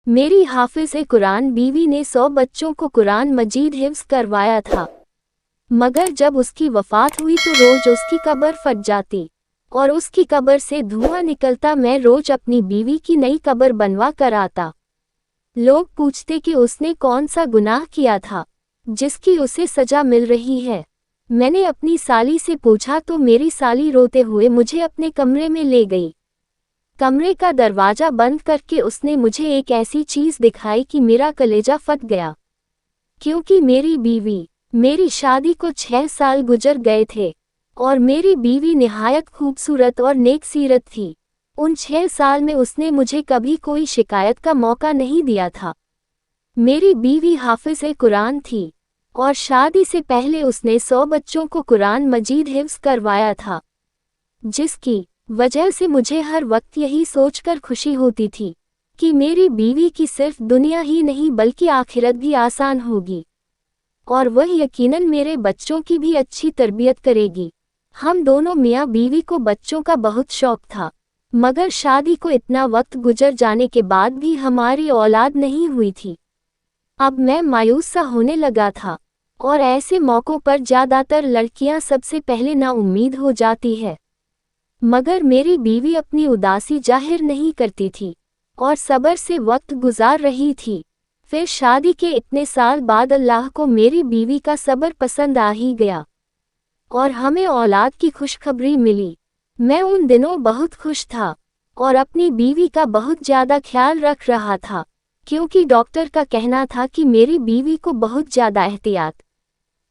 मेरी हाफिज़-ए-कुरान बीवी ने 100 बच्चों को कुरान मजीद हिफ्ज़ करवाया था, मगर जब उसकी वफ़ात हुई तो रोज़ उसकी कब्र फट जाती और उसकी कब्र से धुआं निकलता। मैं रोज़ अपनी बीवी की नई कब्र बनवा कर आता। लोग पूछते कि उसने कौन सा गुनाह किया था जिसकी उसे सज़ा मिल रही है। मैंने अपनी साली से पूछा तो मेरी साली रोते हुए मुझे अपने कमरे में ले गई। कमरे का दरवाज़ा बंद करके उसने मुझे एक ऐसी चीज़ दिखाई कि मेरा कलेजा फट गया, क्योंकि मेरी शादी को 6 साल गुजर गए थे और मेरी बीवी निहायत खूबसूरत और नेक सीरत थी। उन 6 साल में उसने मुझे कभी कोई शिकायत का मौका नहीं दिया था। मेरी बीवी हाफिज़-ए-कुरान थी और शादी से पहले उसने 100 बच्चों को कुरान मजीद हिफ्ज़ करवाया था, जिसकी वजह से मुझे हर वक्त यही सोचकर खुशी होती थी कि मेरी बीवी की सिर्फ दुनिया ही नहीं बल्कि आखिरत भी आसान होगी और वह यकीनन मेरे बच्चों की भी अच्छी तरबियत करेगी। हम दोनों मियाँ बीवी को बच्चों का बहुत शौक था, मगर शादी को इतना वक्त गुजर जाने के बाद भी हमारी औलाद नहीं हुई थी। अब मैं मायूस सा होने लगा था और ऐसे मौक़ों पर ज़्यादातर लड़कियां सबसे पहले नाउम्मीद हो जाती है, मगर मेरी बीवी अपनी उदासी जाहिर नहीं करती थी और सब्र से वक्त गुजार रही थी। फिर शादी के इतने साल बाद अल्लाह को मेरी बीवी का सब्र पसंद आ ही गया और हमें औलाद की खुशखबरी मिली। मैं उन दिनों बहुत खुश था और अपनी बीवी का बहुत ज़्यादा ख्याल रख रहा था, क्योंकि डॉक्टर का कहना था कि मेरी बीवी को बहुत ज़्यादा एहतियात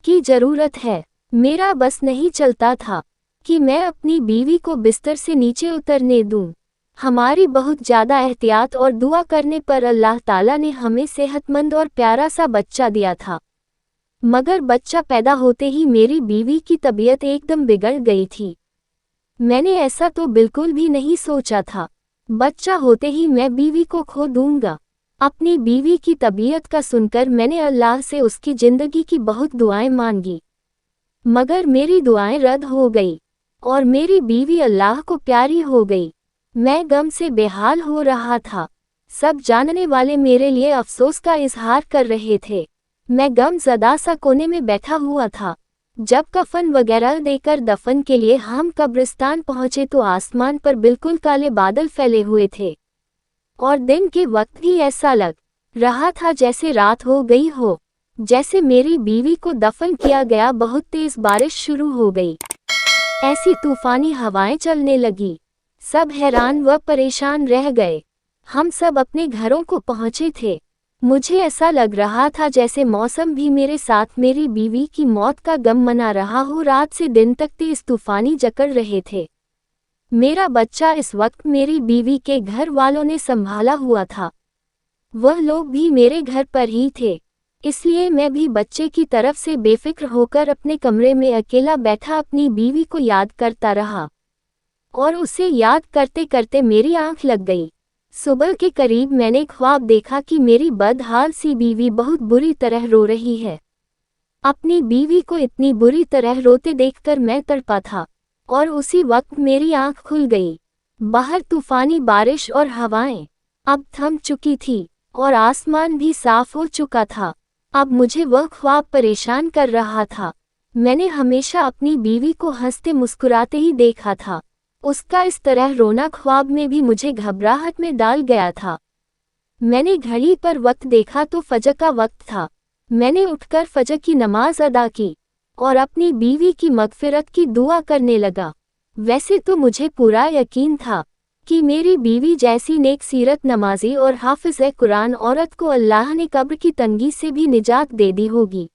की ज़रूरत है। मेरा बस नहीं चलता था कि मैं अपनी बीवी को बिस्तर से नीचे उतरने दूं। हमारी बहुत ज़्यादा एहतियात और दुआ करने पर अल्लाह ताला ने हमें सेहतमंद और प्यारा सा बच्चा दिया था, मगर बच्चा पैदा होते ही मेरी बीवी की तबीयत एकदम बिगड़ गई थी। मैंने ऐसा तो बिल्कुल भी नहीं सोचा था। बच्चा होते ही मैं बीवी को खो दूंगा। अपनी बीवी की तबीयत का सुनकर मैंने अल्लाह से उसकी ज़िंदगी की बहुत दुआएं मांगी, मगर मेरी दुआएं रद्द हो गई और मेरी बीवी अल्लाह को प्यारी हो गई। मैं गम से बेहाल हो रहा था। सब जानने वाले मेरे लिए अफसोस का इजहार कर रहे थे। मैं गमज़दा सा कोने में बैठा हुआ था। जब कफन वगैरह देकर दफन के लिए हम कब्रिस्तान पहुंचे तो आसमान पर बिल्कुल काले बादल फैले हुए थे और दिन के वक्त भी ऐसा लग रहा था जैसे रात हो गई हो। जैसे मेरी बीवी को दफन किया गया, बहुत तेज बारिश शुरू हो गई। ऐसी तूफानी हवाएं चलने लगी। सब हैरान व परेशान रह गए। हम सब अपने घरों को पहुंचे थे। मुझे ऐसा लग रहा था जैसे मौसम भी मेरे साथ मेरी बीवी की मौत का गम मना रहा हो। रात से दिन तक तेज तूफानी जकड़ रहे थे। मेरा बच्चा इस वक्त मेरी बीवी के घर वालों ने संभाला हुआ था। वह लोग भी मेरे घर पर ही थे, इसलिए मैं भी बच्चे की तरफ से बेफिक्र होकर अपने कमरे में अकेला बैठा अपनी बीवी को याद करता रहा और उसे याद करते करते मेरी आंख लग गई। सुबह के करीब मैंने ख्वाब देखा कि मेरी बदहाल सी बीवी बहुत बुरी तरह रो रही है। अपनी बीवी को इतनी बुरी तरह रोते देखकर मैं तड़पा था और उसी वक्त मेरी आंख खुल गई। बाहर तूफानी बारिश और हवाएं अब थम चुकी थी और आसमान भी साफ हो चुका था। अब मुझे वह ख्वाब परेशान कर रहा था। मैंने हमेशा अपनी बीवी को हंसते मुस्कुराते ही देखा था। उसका इस तरह रोना ख्वाब में भी मुझे घबराहट में डाल गया था। मैंने घड़ी पर वक्त देखा तो फजर का वक्त था। मैंने उठकर फजर की नमाज अदा की और अपनी बीवी की मगफिरत की दुआ करने लगा। वैसे तो मुझे पूरा यकीन था कि मेरी बीवी जैसी नेक सीरत नमाजी और हाफिज़-ए-कुरान औरत को अल्लाह ने कब्र की तंगी से भी निजात दे दी होगी।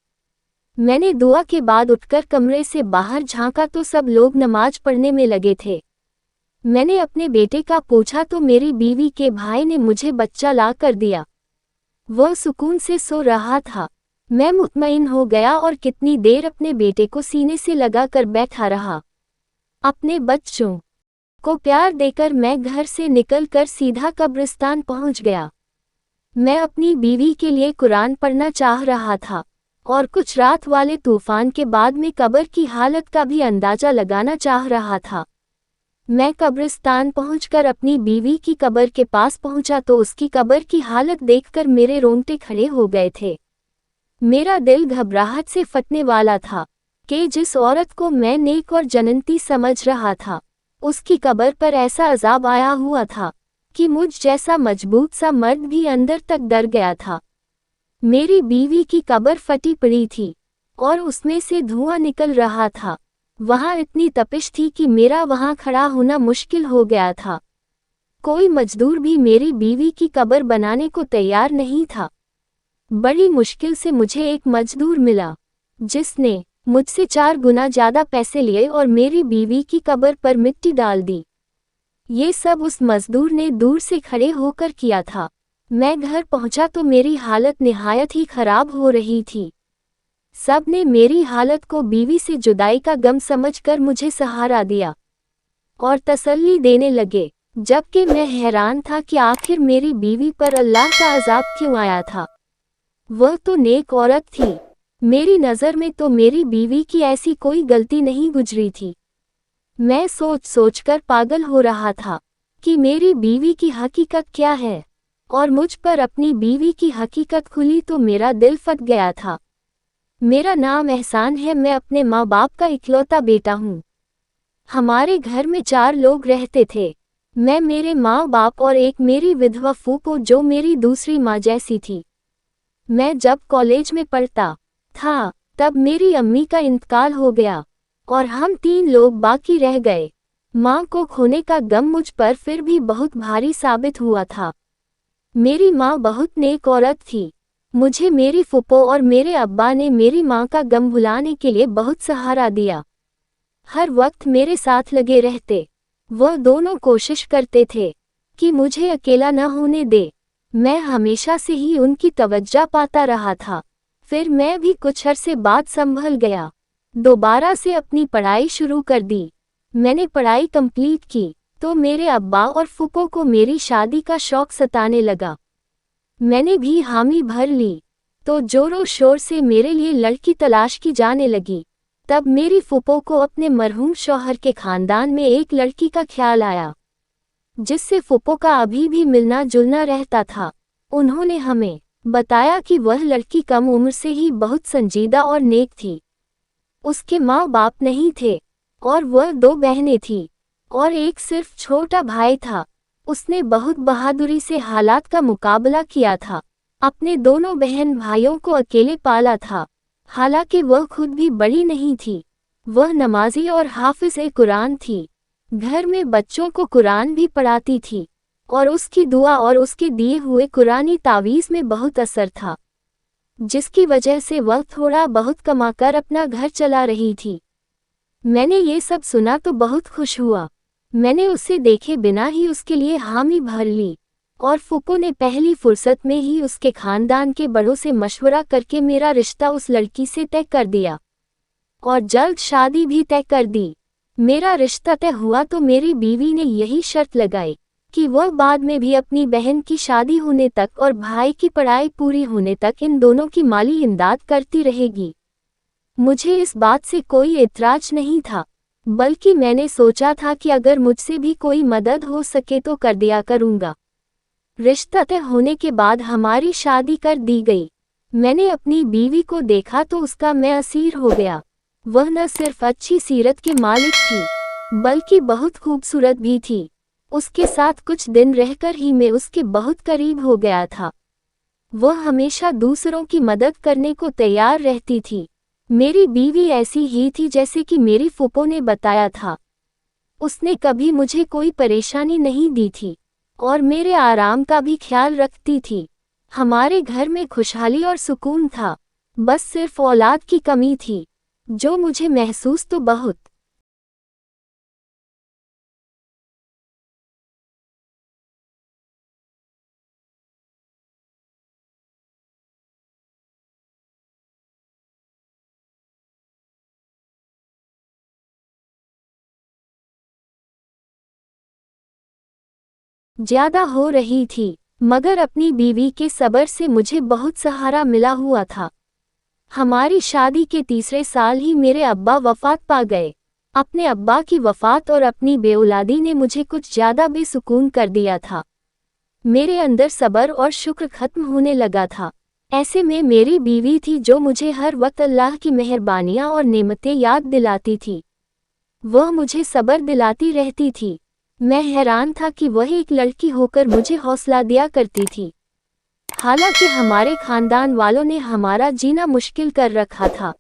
मैंने दुआ के बाद उठकर कमरे से बाहर झांका तो सब लोग नमाज पढ़ने में लगे थे। मैंने अपने बेटे का पूछा तो मेरी बीवी के भाई ने मुझे बच्चा ला कर दिया। वह सुकून से सो रहा था। मैं मुतमईन हो गया और कितनी देर अपने बेटे को सीने से लगा कर बैठा रहा। अपने बच्चों को प्यार देकर मैं घर से निकलकर सीधा कब्रिस्तान पहुंच गया। मैं अपनी बीवी के लिए कुरान पढ़ना चाह रहा था और कुछ रात वाले तूफान के बाद में कब्र की हालत का भी अंदाजा लगाना चाह रहा था। मैं कब्रिस्तान पहुंचकर अपनी बीवी की कब्र के पास पहुंचा तो उसकी कब्र की हालत देखकर मेरे रोंगटे खड़े हो गए थे। मेरा दिल घबराहट से फटने वाला था कि जिस औरत को मैं नेक और जनंती समझ रहा था, उसकी कब्र पर ऐसा अजाब आया हुआ था कि मुझ जैसा मजबूत सा मर्द भी अंदर तक डर गया था। मेरी बीवी की कब्र फटी पड़ी थी और उसमें से धुआं निकल रहा था। वहां इतनी तपिश थी कि मेरा वहां खड़ा होना मुश्किल हो गया था। कोई मजदूर भी मेरी बीवी की कब्र बनाने को तैयार नहीं था। बड़ी मुश्किल से मुझे एक मजदूर मिला, जिसने मुझसे 4 गुना ज्यादा पैसे लिए और मेरी बीवी की कब्र पर मिट्टी डाल दी। ये सब उस मजदूर ने दूर से खड़े होकर किया था। मैं घर पहुंचा तो मेरी हालत निहायत ही खराब हो रही थी। सब ने मेरी हालत को बीवी से जुदाई का गम समझकर मुझे सहारा दिया और तसल्ली देने लगे, जबकि मैं हैरान था कि आखिर मेरी बीवी पर अल्लाह का अजाब क्यों आया था। वह तो नेक औरत थी। मेरी नज़र में तो मेरी बीवी की ऐसी कोई गलती नहीं गुजरी थी। मैं सोच सोचकर पागल हो रहा था कि मेरी बीवी की हकीकत क्या है, और मुझ पर अपनी बीवी की हकीकत खुली तो मेरा दिल फट गया था। मेरा नाम एहसान है, मैं अपने माँ बाप का इकलौता बेटा हूँ। हमारे घर में 4 लोग रहते थे, मैं, मेरे माँ बाप और एक मेरी विधवा फूफो जो मेरी दूसरी माँ जैसी थी। मैं जब कॉलेज में पढ़ता था तब मेरी अम्मी का इंतकाल हो गया और हम 3 लोग बाकी रह गए। माँ को खोने का गम मुझ पर फिर भी बहुत भारी साबित हुआ था। मेरी माँ बहुत नेक औरत थी। मुझे मेरी फूफो और मेरे अब्बा ने मेरी माँ का गम भुलाने के लिए बहुत सहारा दिया। हर वक्त मेरे साथ लगे रहते। वह दोनों कोशिश करते थे कि मुझे अकेला न होने दे। मैं हमेशा से ही उनकी तवज्जो पाता रहा था। फिर मैं भी कुछ अरसे बाद संभल गया। दोबारा से अपनी पढ़ाई शुरू कर दी। मैंने पढ़ाई कंप्लीट की तो मेरे अब्बा और फूफो को मेरी शादी का शौक सताने लगा। मैंने भी हामी भर ली तो जोरों शोर से मेरे लिए लड़की तलाश की जाने लगी। तब मेरी फूफो को अपने मरहूम शौहर के खानदान में एक लड़की का ख्याल आया, जिससे फूफो का अभी भी मिलना जुलना रहता था। उन्होंने हमें बताया कि वह लड़की कम उम्र से ही बहुत संजीदा और नेक थी। उसके माँ बाप नहीं थे और वह 2 बहनें थीं और एक सिर्फ छोटा भाई था। उसने बहुत बहादुरी से हालात का मुकाबला किया था। अपने दोनों बहन भाइयों को अकेले पाला था। हालांकि वह खुद भी बड़ी नहीं थी। वह नमाजी और हाफिज़ कुरान थी। घर में बच्चों को कुरान भी पढ़ाती थी और उसकी दुआ और उसके दिए हुए कुरानी तावीज़ में बहुत असर था, जिसकी वजह से वह थोड़ा बहुत कमाकर अपना घर चला रही थी। मैंने ये सब सुना तो बहुत खुश हुआ। मैंने उसे देखे बिना ही उसके लिए हामी भर ली और फूफो ने पहली फुर्सत में ही उसके खानदान के बड़ों से मशवरा करके मेरा रिश्ता उस लड़की से तय कर दिया और जल्द शादी भी तय कर दी। मेरा रिश्ता तय हुआ तो मेरी बीवी ने यही शर्त लगाई कि वह बाद में भी अपनी बहन की शादी होने तक और भाई की पढ़ाई पूरी होने तक इन दोनों की माली इमदाद करती रहेगी। मुझे इस बात से कोई एतराज नहीं था, बल्कि मैंने सोचा था कि अगर मुझसे भी कोई मदद हो सके तो कर दिया करूँगा। रिश्ता तय होने के बाद हमारी शादी कर दी गई। मैंने अपनी बीवी को देखा तो उसका मैं असीर हो गया। वह न सिर्फ अच्छी सीरत की मालिक थी, बल्कि बहुत खूबसूरत भी थी। उसके साथ कुछ दिन रहकर ही मैं उसके बहुत करीब हो गया था। वह हमेशा दूसरों की मदद करने को तैयार रहती थी। मेरी बीवी ऐसी ही थी जैसे कि मेरी फूफो ने बताया था। उसने कभी मुझे कोई परेशानी नहीं दी थी और मेरे आराम का भी ख्याल रखती थी। हमारे घर में खुशहाली और सुकून था, बस सिर्फ औलाद की कमी थी, जो मुझे महसूस तो बहुत। ज्यादा हो रही थी, मगर अपनी बीवी के सब्र से मुझे बहुत सहारा मिला हुआ था। हमारी शादी के तीसरे साल ही मेरे अब्बा वफात पा गए। अपने अब्बा की वफ़ात और अपनी बेऔलादी ने मुझे कुछ ज़्यादा बेसुकून कर दिया था। मेरे अंदर सब्र और शुक्र खत्म होने लगा था। ऐसे में मेरी बीवी थी जो मुझे हर वक्त अल्लाह की मेहरबानियाँ और नेमतें याद दिलाती थी। वह मुझे सब्र दिलाती रहती थी। मैं हैरान था कि वह एक लड़की होकर मुझे हौसला दिया करती थी। हालांकि हमारे खानदान वालों ने हमारा जीना मुश्किल कर रखा था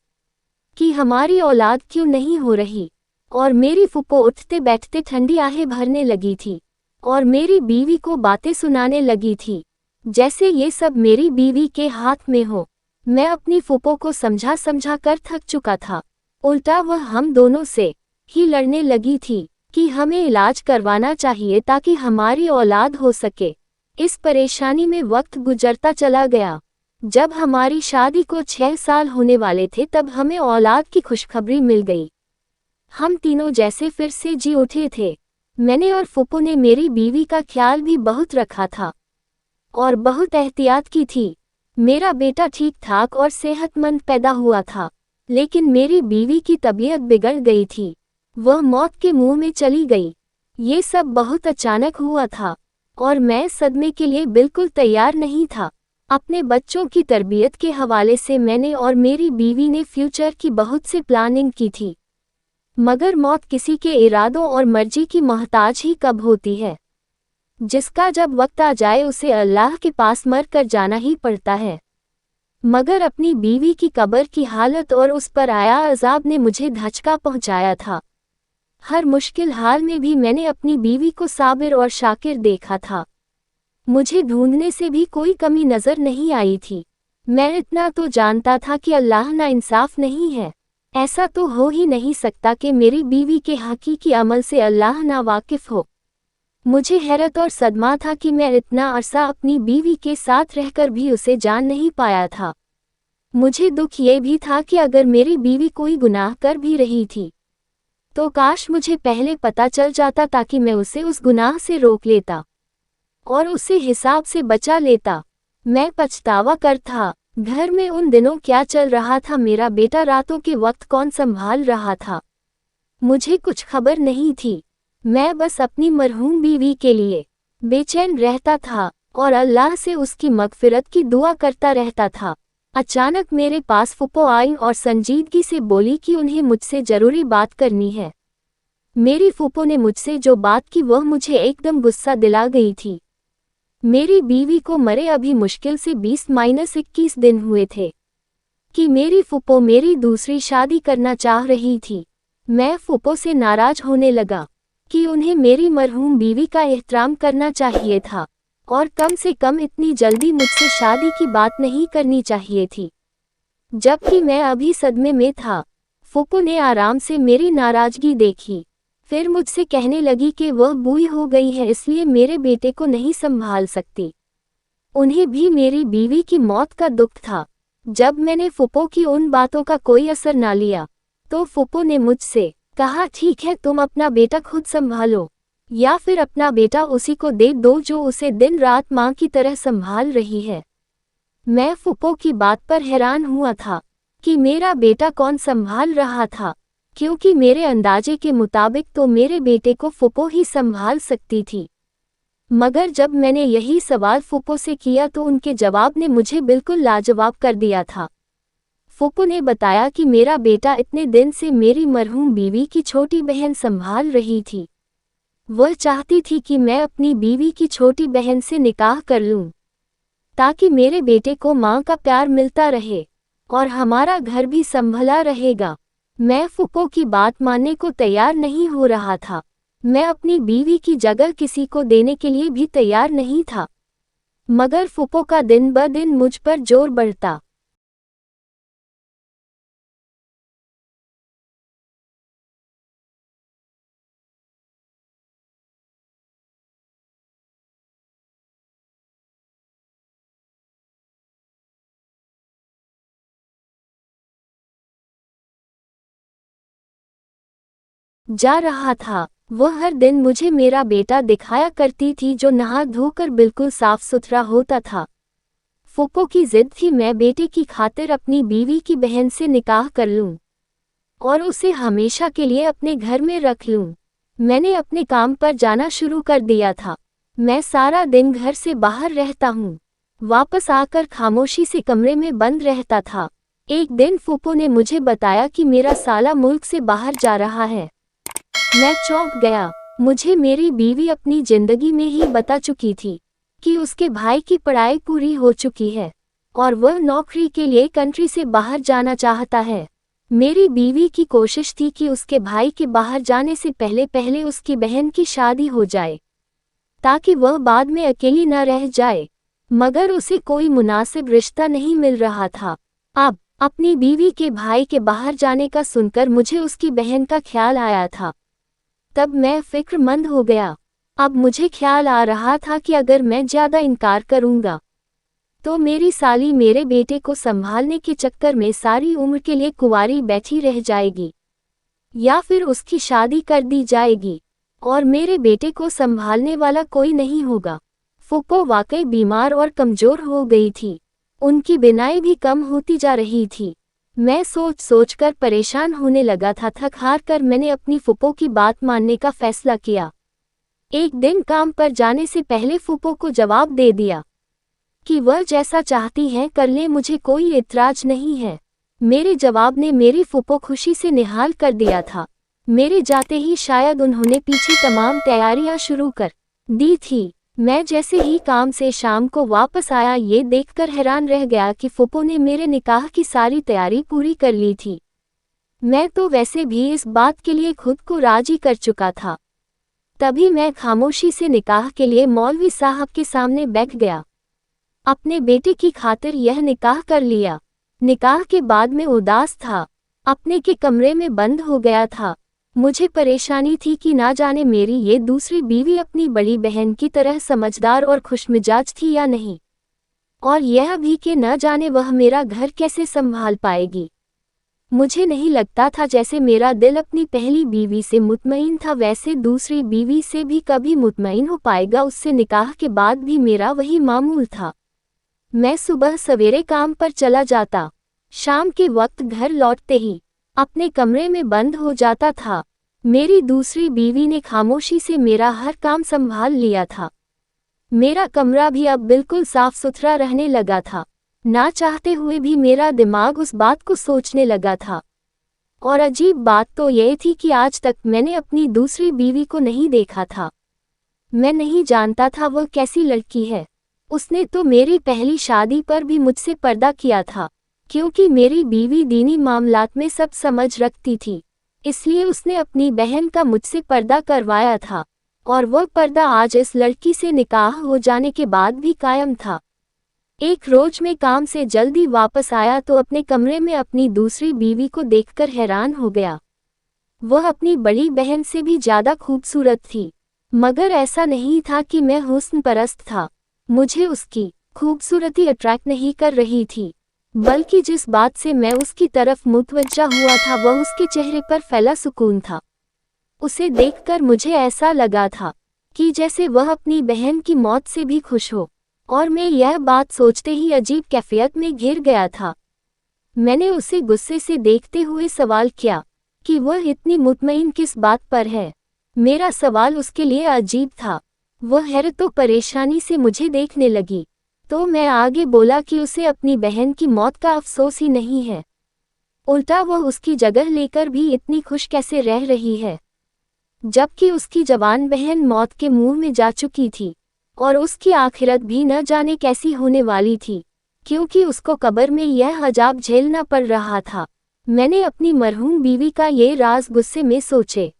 कि हमारी औलाद क्यों नहीं हो रही, और मेरी फूफो उठते बैठते ठंडी आहें भरने लगी थी और मेरी बीवी को बातें सुनाने लगी थी जैसे ये सब मेरी बीवी के हाथ में हो। मैं अपनी फूफो को समझा समझा कर थक चुका था। उल्टा वह हम दोनों से ही लड़ने लगी थी कि हमें इलाज करवाना चाहिए ताकि हमारी औलाद हो सके। इस परेशानी में वक्त गुजरता चला गया। जब हमारी शादी को 6 साल होने वाले थे तब हमें औलाद की खुशखबरी मिल गई। हम तीनों जैसे फिर से जी उठे थे। मैंने और फूफो ने मेरी बीवी का ख्याल भी बहुत रखा था और बहुत एहतियात की थी। मेरा बेटा ठीक ठाक और सेहतमंद पैदा हुआ था, लेकिन मेरी बीवी की तबीयत बिगड़ गई थी। वह मौत के मुंह में चली गई। ये सब बहुत अचानक हुआ था और मैं सदमे के लिए बिल्कुल तैयार नहीं था। अपने बच्चों की तरबियत के हवाले से मैंने और मेरी बीवी ने फ्यूचर की बहुत सी प्लानिंग की थी, मगर मौत किसी के इरादों और मर्जी की मोहताज ही कब होती है। जिसका जब वक्त आ जाए उसे अल्लाह के पास मर कर जाना ही पड़ता है। मगर अपनी बीवी की कब्र की हालत और उस पर आया अजाब ने मुझे धचका पहुंचाया था। हर मुश्किल हाल में भी मैंने अपनी बीवी को साबिर और शाकिर देखा था। मुझे ढूंढने से भी कोई कमी नजर नहीं आई थी। मैं इतना तो जानता था कि अल्लाह ना इंसाफ नहीं है। ऐसा तो हो ही नहीं सकता कि मेरी बीवी के हकीकी अमल से अल्लाह ना वाकिफ हो। मुझे हैरत और सदमा था कि मैं इतना अरसा अपनी बीवी के साथ रहकर भी उसे जान नहीं पाया था। मुझे दुख ये भी था कि अगर मेरी बीवी कोई गुनाह कर भी रही थी तो काश मुझे पहले पता चल जाता ताकि मैं उसे उस गुनाह से रोक लेता और उसे हिसाब से बचा लेता। मैं पछतावा कर था। घर में उन दिनों क्या चल रहा था, मेरा बेटा रातों के वक्त कौन संभाल रहा था, मुझे कुछ खबर नहीं थी। मैं बस अपनी मरहूम बीवी के लिए बेचैन रहता था और अल्लाह से उसकी मगफिरत की दुआ करता रहता था। अचानक मेरे पास फूफो आई और संजीदगी से बोली कि उन्हें मुझसे जरूरी बात करनी है। मेरी फूफो ने मुझसे जो बात की वह मुझे एकदम गुस्सा दिला गई थी। मेरी बीवी को मरे अभी मुश्किल से 20-21 दिन हुए थे कि मेरी फूफो मेरी दूसरी शादी करना चाह रही थी। मैं फूफो से नाराज होने लगा कि उन्हें मेरी मरहूम बीवी का एहतराम करना चाहिए था और कम से कम इतनी जल्दी मुझसे शादी की बात नहीं करनी चाहिए थी, जबकि मैं अभी सदमे में था। फूफो ने आराम से मेरी नाराजगी देखी, फिर मुझसे कहने लगी कि वह बूढ़ी हो गई है इसलिए मेरे बेटे को नहीं संभाल सकती। उन्हें भी मेरी बीवी की मौत का दुख था। जब मैंने फूफो की उन बातों का कोई असर ना लिया तो फूफो ने मुझसे कहा, ठीक है तुम अपना बेटा खुद संभालो या फिर अपना बेटा उसी को दे दो जो उसे दिन रात मां की तरह संभाल रही है। मैं फूफो की बात पर हैरान हुआ था कि मेरा बेटा कौन संभाल रहा था, क्योंकि मेरे अंदाजे के मुताबिक तो मेरे बेटे को फूफो ही संभाल सकती थी। मगर जब मैंने यही सवाल फूफो से किया तो उनके जवाब ने मुझे बिल्कुल लाजवाब कर दिया था। फूफो ने बताया कि मेरा बेटा इतने दिन से मेरी मरहूम बीवी की छोटी बहन संभाल रही थी। वह चाहती थी कि मैं अपनी बीवी की छोटी बहन से निकाह कर लूं, ताकि मेरे बेटे को मां का प्यार मिलता रहे और हमारा घर भी संभला रहेगा। मैं फूफो की बात मानने को तैयार नहीं हो रहा था। मैं अपनी बीवी की जगह किसी को देने के लिए भी तैयार नहीं था, मगर फूफो का दिन ब दिन मुझ पर जोर बढ़ता। जा रहा था। वह हर दिन मुझे मेरा बेटा दिखाया करती थी जो नहा धोकर बिल्कुल साफ सुथरा होता था। फूफो की जिद थी मैं बेटे की खातिर अपनी बीवी की बहन से निकाह कर लूं। और उसे हमेशा के लिए अपने घर में रख लूं। मैंने अपने काम पर जाना शुरू कर दिया था। मैं सारा दिन घर से बाहर रहता हूँ। वापस आकर खामोशी से कमरे में बंद रहता था। एक दिन फूफो ने मुझे बताया कि मेरा साला मुल्क से बाहर जा रहा है। मैं चौंक गया। मुझे मेरी बीवी अपनी जिंदगी में ही बता चुकी थी कि उसके भाई की पढ़ाई पूरी हो चुकी है और वह नौकरी के लिए कंट्री से बाहर जाना चाहता है। मेरी बीवी की कोशिश थी कि उसके भाई के बाहर जाने से पहले पहले उसकी बहन की शादी हो जाए, ताकि वह बाद में अकेली न रह जाए, मगर उसे कोई मुनासिब रिश्ता नहीं मिल रहा था। अब अपनी बीवी के भाई के बाहर जाने का सुनकर मुझे उसकी बहन का ख्याल आया था। तब मैं फिक्रमंद हो गया। अब मुझे ख्याल आ रहा था कि अगर मैं ज्यादा इनकार करूंगा तो मेरी साली मेरे बेटे को संभालने के चक्कर में सारी उम्र के लिए कुंवारी बैठी रह जाएगी, या फिर उसकी शादी कर दी जाएगी और मेरे बेटे को संभालने वाला कोई नहीं होगा। फूफो वाकई बीमार और कमजोर हो गई थी। उनकी बीनाई भी कम होती जा रही थी। मैं सोच सोचकर परेशान होने लगा था। थक हार कर मैंने अपनी फूफो की बात मानने का फैसला किया। एक दिन काम पर जाने से पहले फूफो को जवाब दे दिया कि वह जैसा चाहती है कर ले, मुझे कोई इतराज नहीं है। मेरे जवाब ने मेरी फूफो खुशी से निहाल कर दिया था। मेरे जाते ही शायद उन्होंने पीछे तमाम तैयारियां शुरू कर दी थी। मैं जैसे ही काम से शाम को वापस आया, ये देखकर हैरान रह गया कि फूफो ने मेरे निकाह की सारी तैयारी पूरी कर ली थी। मैं तो वैसे भी इस बात के लिए खुद को राजी कर चुका था। तभी मैं खामोशी से निकाह के लिए मौलवी साहब के सामने बैठ गया। अपने बेटे की खातिर यह निकाह कर लिया। निकाह के बाद मैं उदास था। अपने के कमरे में बंद हो गया था। मुझे परेशानी थी कि ना जाने मेरी ये दूसरी बीवी अपनी बड़ी बहन की तरह समझदार और खुशमिजाज थी या नहीं, और यह भी कि न जाने वह मेरा घर कैसे संभाल पाएगी। मुझे नहीं लगता था जैसे मेरा दिल अपनी पहली बीवी से मुतमईन था वैसे दूसरी बीवी से भी कभी मुतमईन हो पाएगा। उससे निकाह के बाद भी मेरा वही मामूल था। मैं सुबह सवेरे काम पर चला जाता, शाम के वक्त घर लौटते ही अपने कमरे में बंद हो जाता था। मेरी दूसरी बीवी ने खामोशी से मेरा हर काम संभाल लिया था। मेरा कमरा भी अब बिल्कुल साफ सुथरा रहने लगा था। ना चाहते हुए भी मेरा दिमाग उस बात को सोचने लगा था। और अजीब बात तो यह थी कि आज तक मैंने अपनी दूसरी बीवी को नहीं देखा था। मैं नहीं जानता था वह कैसी लड़की है। उसने तो मेरी पहली शादी पर भी मुझसे पर्दा किया था, क्योंकि मेरी बीवी दीनी मामलात में सब समझ रखती थी, इसलिए उसने अपनी बहन का मुझसे पर्दा करवाया था, और वह पर्दा आज इस लड़की से निकाह हो जाने के बाद भी कायम था। एक रोज मैं काम से जल्दी वापस आया तो अपने कमरे में अपनी दूसरी बीवी को देखकर हैरान हो गया। वह अपनी बड़ी बहन से भी ज्यादा खूबसूरत थी, मगर ऐसा नहीं था कि मैं हुस्न परस्त था। मुझे उसकी खूबसूरती अट्रैक्ट नहीं कर रही थी, बल्कि जिस बात से मैं उसकी तरफ मुतवज्जा हुआ था वह उसके चेहरे पर फैला सुकून था। उसे देखकर मुझे ऐसा लगा था कि जैसे वह अपनी बहन की मौत से भी खुश हो, और मैं यह बात सोचते ही अजीब कैफियत में घिर गया था। मैंने उसे गुस्से से देखते हुए सवाल किया कि वह इतनी मुतमईन किस बात पर है। मेरा सवाल उसके लिए अजीब था। वह हैरत और परेशानी से मुझे देखने लगी, तो मैं आगे बोला कि उसे अपनी बहन की मौत का अफसोस ही नहीं है, उल्टा वह उसकी जगह लेकर भी इतनी खुश कैसे रह रही है, जबकि उसकी जवान बहन मौत के मुंह में जा चुकी थी और उसकी आखिरत भी न जाने कैसी होने वाली थी, क्योंकि उसको कब्र में यह अजाब झेलना पड़ रहा था। मैंने अपनी मरहूम बीवी का ये राज गुस्से में सोचे।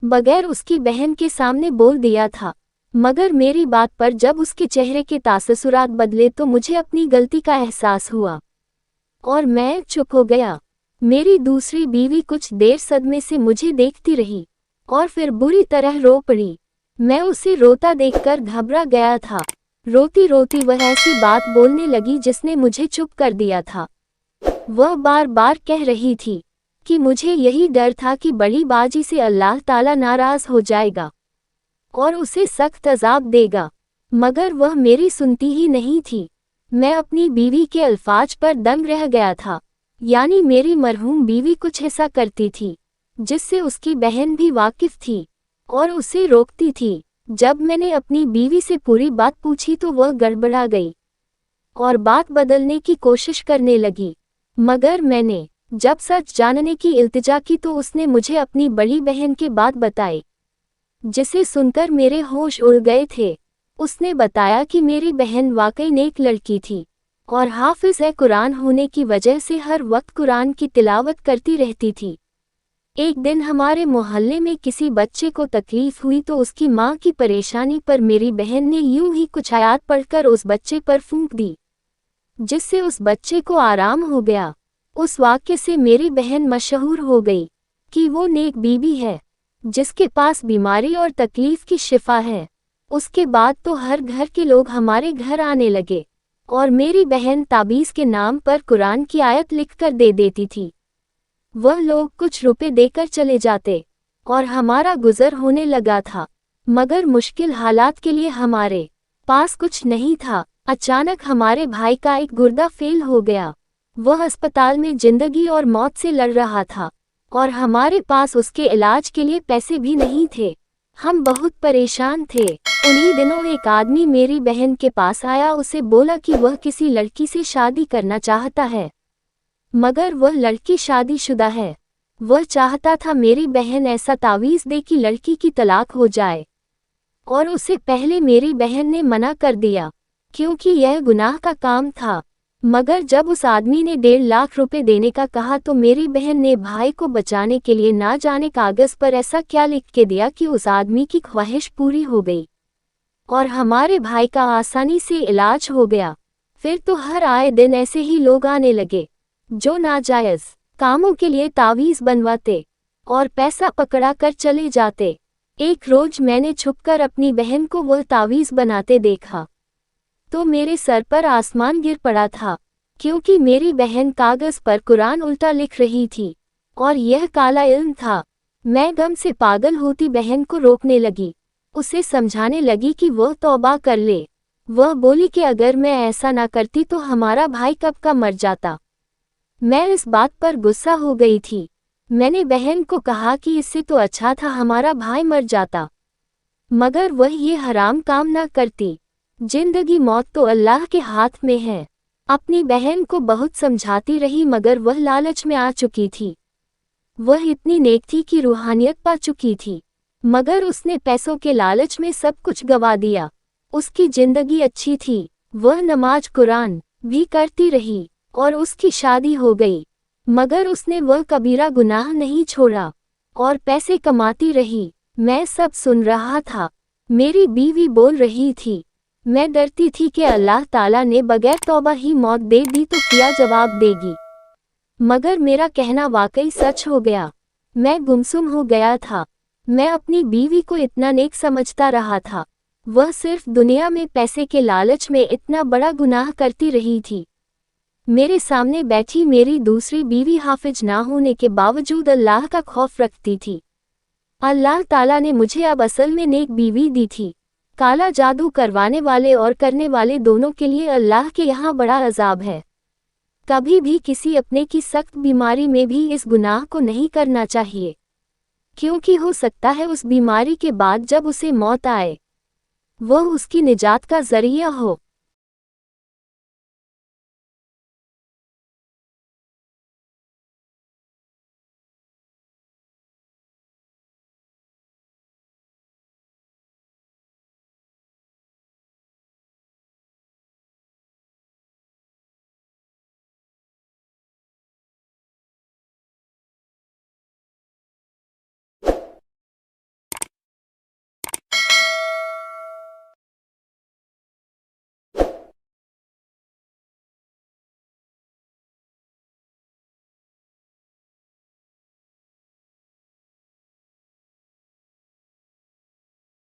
बगैर उसकी बहन के सामने बोल दिया था, मगर मेरी बात पर जब उसके चेहरे के तासुरात बदले तो मुझे अपनी गलती का एहसास हुआ और मैं चुप हो गया। मेरी दूसरी बीवी कुछ देर सदमे से मुझे देखती रही और फिर बुरी तरह रो पड़ी। मैं उसे रोता देखकर घबरा गया था। रोती रोती वह ऐसी बात बोलने लगी जिसने मुझे चुप कर दिया था। वह बार बार कह रही थी कि मुझे यही डर था कि बड़ी बाजी से अल्लाह ताला नाराज हो जाएगा और उसे सख्त अजाब देगा, मगर वह मेरी सुनती ही नहीं थी। मैं अपनी बीवी के अल्फाज पर दंग रह गया था। यानी मेरी मरहूम बीवी कुछ ऐसा करती थी जिससे उसकी बहन भी वाकिफ थी और उसे रोकती थी। जब मैंने अपनी बीवी से पूरी बात पूछी तो वह गड़बड़ा गई और बात बदलने की कोशिश करने लगी, मगर मैंने जब सच जानने की इल्तिजा की तो उसने मुझे अपनी बड़ी बहन के बात बताई, जिसे सुनकर मेरे होश उड़ गए थे। उसने बताया कि मेरी बहन वाकई नेक लड़की थी और हाफिज़ कुरान होने की वजह से हर वक्त कुरान की तिलावत करती रहती थी। एक दिन हमारे मोहल्ले में किसी बच्चे को तकलीफ हुई तो उसकी माँ की परेशानी पर मेरी बहन ने यूं ही कुछ आयत पढ़कर उस बच्चे पर फूंक दी, जिससे उस बच्चे को आराम हो गया। उस वाक़ये से मेरी बहन मशहूर हो गई कि वो नेक बीबी है जिसके पास बीमारी और तकलीफ की शिफा है। उसके बाद तो हर घर के लोग हमारे घर आने लगे और मेरी बहन ताबीज़ के नाम पर कुरान की आयत लिखकर दे देती थी। वह लोग कुछ रुपए देकर चले जाते और हमारा गुजर होने लगा था, मगर मुश्किल हालात के लिए हमारे पास कुछ नहीं था। अचानक हमारे भाई का एक गुर्दा फेल हो गया। वह अस्पताल में जिंदगी और मौत से लड़ रहा था और हमारे पास उसके इलाज के लिए पैसे भी नहीं थे। हम बहुत परेशान थे। उन्हीं दिनों एक आदमी मेरी बहन के पास आया। उसे बोला कि वह किसी लड़की से शादी करना चाहता है, मगर वह लड़की शादीशुदा है। वह चाहता था मेरी बहन ऐसा तावीज़ दे कि लड़की की तलाक हो जाए, और उसे पहले मेरी बहन ने मना कर दिया क्योंकि यह गुनाह का काम था। मगर जब उस आदमी ने 1.5 लाख रुपए देने का कहा तो मेरी बहन ने भाई को बचाने के लिए ना जाने कागज़ पर ऐसा क्या लिख के दिया कि उस आदमी की ख्वाहिश पूरी हो गई और हमारे भाई का आसानी से इलाज हो गया। फिर तो हर आए दिन ऐसे ही लोग आने लगे जो नाजायज़ कामों के लिए तावीज़ बनवाते और पैसा पकड़ा कर चले जाते। एक रोज मैंने छुपकर अपनी बहन को वह तावीज़ बनाते देखा तो मेरे सर पर आसमान गिर पड़ा था, क्योंकि मेरी बहन कागज़ पर कुरान उल्टा लिख रही थी और यह काला इल्म था। मैं गम से पागल होती बहन को रोकने लगी, उसे समझाने लगी कि वह तौबा कर ले। वह बोली कि अगर मैं ऐसा ना करती तो हमारा भाई कब का मर जाता। मैं इस बात पर गुस्सा हो गई थी। मैंने बहन को कहा कि इससे तो अच्छा था हमारा भाई मर जाता, मगर वह ये हराम काम ना करती। जिंदगी मौत तो अल्लाह के हाथ में है। अपनी बहन को बहुत समझाती रही मगर वह लालच में आ चुकी थी। वह इतनी नेक थी कि रूहानियत पा चुकी थी, मगर उसने पैसों के लालच में सब कुछ गवा दिया। उसकी जिंदगी अच्छी थी, वह नमाज कुरान भी करती रही और उसकी शादी हो गई, मगर उसने वह कबीरा गुनाह नहीं छोड़ा और पैसे कमाती रही। मैं सब सुन रहा था। मेरी बीवी बोल रही थी, मैं डरती थी कि अल्लाह ताला ने बगैर तौबा ही मौत दे दी तो क्या जवाब देगी, मगर मेरा कहना वाकई सच हो गया। मैं गुमसुम हो गया था। मैं अपनी बीवी को इतना नेक समझता रहा था, वह सिर्फ दुनिया में पैसे के लालच में इतना बड़ा गुनाह करती रही थी। मेरे सामने बैठी मेरी दूसरी बीवी हाफिज ना होने के बावजूद अल्लाह का खौफ रखती थी। अल्लाह ताला ने मुझे अब असल में नेक बीवी दी थी। काला जादू करवाने वाले और करने वाले दोनों के लिए अल्लाह के यहाँ बड़ा अजाब है। कभी भी किसी अपने की सख्त बीमारी में भी इस गुनाह को नहीं करना चाहिए, क्योंकि हो सकता है उस बीमारी के बाद जब उसे मौत आए वह उसकी निजात का जरिया हो।